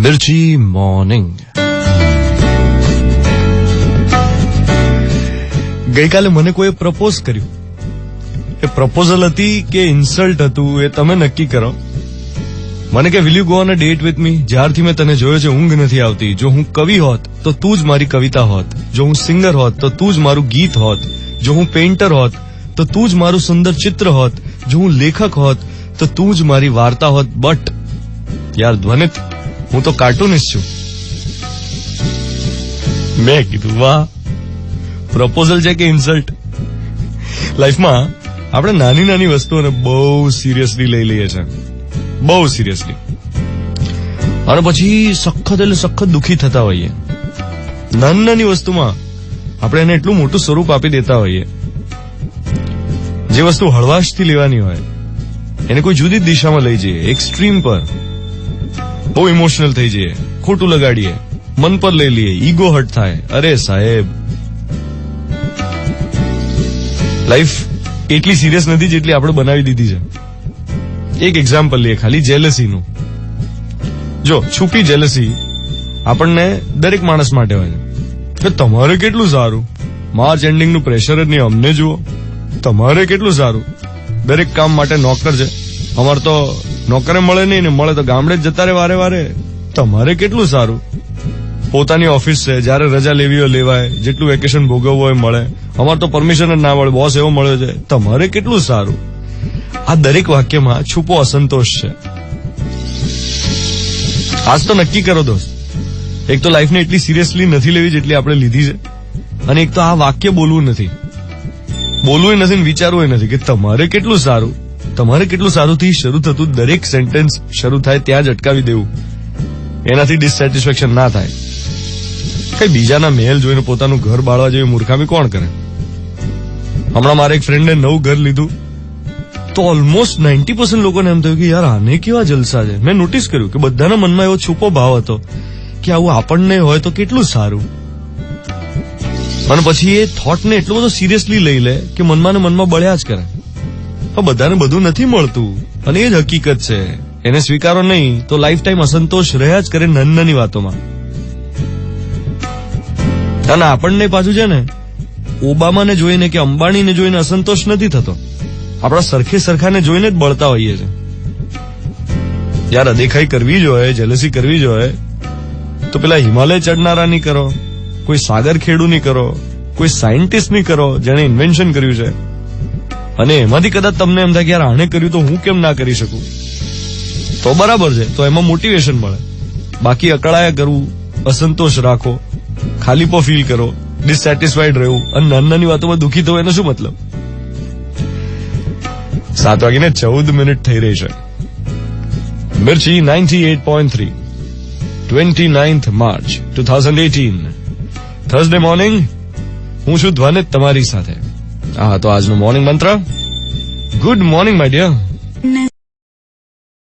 મિર્ચી morning. ગઈકાલે મને કોઈએ પ્રપોઝ કર્યું. એ પ્રપોઝલ હતી કે ઇન્સલ્ટ હતું એ તમે નક્કી કરો. મને કે will you go on a date with me? જ્યારથી મેં તને જોયો છે ઊંઘ નથી આવતી. જો હું કવિ હોત તો તું જ મારી કવિતા હોત. જો હું સિંગર હોત તો તું જ મારું ગીત હોત. જો હું પેઇન્ટર હોત તો તું જ મારું સુંદર ચિત્ર હોત. જો હું લેખક હોત તો તું જ મારી વાર્તા હોત. બટ યાર ધ્વનિત, હું તો કાર્ટૂનિસ્ટ છું. મેં કીધું વાહ, પ્રપોઝલ છે કે ઇન્સલ્ટ? લાઈફમાં આપણે નાની નાની વસ્તુઓને બહુ સિરિયસલી લઈ લઈએ છીએ, બહુ સિરિયસલી, અને પછી સખત એટલે સખત દુઃખી થતા હોઈએ. નાની નાની વસ્તુમાં આપણે એને એટલું મોટું સ્વરૂપ આપી દેતા હોઈએ. જે વસ્તુ હળવાશથી લેવાની હોય એને કોઈ જુદી જ દિશામાં લઈ જઈએ, એક્સ્ટ્રીમ પર. બહુ ઇમોશનલ થઈ જઈએ, ખોટું લગાડીએ, મન પર લઈ લઈએ, ઈગો હર્ટ થાય. અરે સાહેબ, લાઈફ એટલી સિરિયસ નથી જેટલી આપણે બનાવી દીધી છે. એક એક્ઝામ્પલ લઈએ ખાલી, જેલસીનું. જો છુપી જેલસી આપણને દરેક માણસ માટે હોય છે કે તમારે કેટલું સારું, માર્ચ એન્ડિંગનું પ્રેશર જ નહીં, અમને જુઓ, તમારે કેટલું સારું, દરેક કામ માટે નોકર છે, અમારે તો નોકરે મળે નહીં ને મળે તો ગામડે જ જતા રહે વારે વારે, તમારે કેટલું સારું. પોતાની ઓફિસ છે, જયારે રજા લેવી હોય લેવાય, જેટલું વેકેશન ભોગવવું હોય મળે, અમારે તો પરમિશન જ ના મળે, બોસ એવો મળ્યો છે, તમારે કેટલું સારું. આ દરેક વાક્યમાં છુપો અસંતોષ છે. આજ તો નક્કી કરો દોસ્ત, એક તો લાઈફને એટલી સિરિયસલી નથી લેવી જેટલી આપણે લીધી છે, અને એક તો આ વાક્ય બોલવું નથી ને વિચારવું નથી કે તમારે કેટલું સારું. તમારે કેટલું સારું થી શરૂ થતું દરેક સેન્ટેન્સ શરૂ થાય ત્યાં જ અટકાવી દેવું. એનાથી ડિસસેટિસ્ફેક્શન ના થાય. કઈ બીજાના મહેલ જોઈને પોતાનું ઘર બાળવા જેવી મૂર્ખામી કોણ કરે? હમણાં મારા એક ફ્રેન્ડે નવું ઘર લીધું તો ઓલમોસ્ટ 90% લોકોને એમ થયું કે યાર આને કેવા જલસા છે. મેં નોટિસ કર્યું કે બધાના મનમાં એવો છુપો ભાવ હતો કે આવું આપણને હોય તો કેટલું સારું. અને પછી એ થોટને એટલો બધો સિરિયસલી લઈ લે કે મનમાં ને મનમાં બળ્યા જ કરે. બધાને બધું નથી મળતું અને એ જ હકીકત છે. એને સ્વીકારો નહીં તો લાઈફ ટાઈમ અસંતોષ રહ્યા જ કરે નાની નાની વાતોમાં. અને આપણને પાછું છે ને ઓબામાને જોઈને કે અંબાણીને જોઈને અસંતોષ નથી થતો, આપણા સરખે સરખાને જોઈને જ બળતા હોઈએ છે. યાર અદેખાઈ કરવી જોઈએ, જેલસી કરવી જોઈએ તો પેલા હિમાલય ચડનારા નહીં કરો, કોઈ સાગર ખેડૂ નહીં કરો, કોઈ સાયન્ટિસ્ટ નહીં કરો જેને ઇન્વેન્શન કર્યું છે. અને એમાંથી કદાચ તમને એમ થાય કે યાર આને કર્યું તો હું કેમ ના કરી શકું, તો બરાબર છે, તો એમાં મોટિવેશન મળે. બાકી અકળાયા કરવું, અસંતોષ રાખો, ખાલીપો ફીલ કરો, ડિસસેટિસ્ફાઈડ રહેવું અને નાની નાની વાતોમાં દુઃખી થવું, એનો શું મતલબ? 7:14 થઈ રહી છે. મિર્ચી 98.3, 29th March 2018, થર્સડે મોર્નિંગ. હું છું ધ્વનિત તમારી સાથે. આ હતો આજનો મોર્નિંગ મંત્ર. Good morning my dear.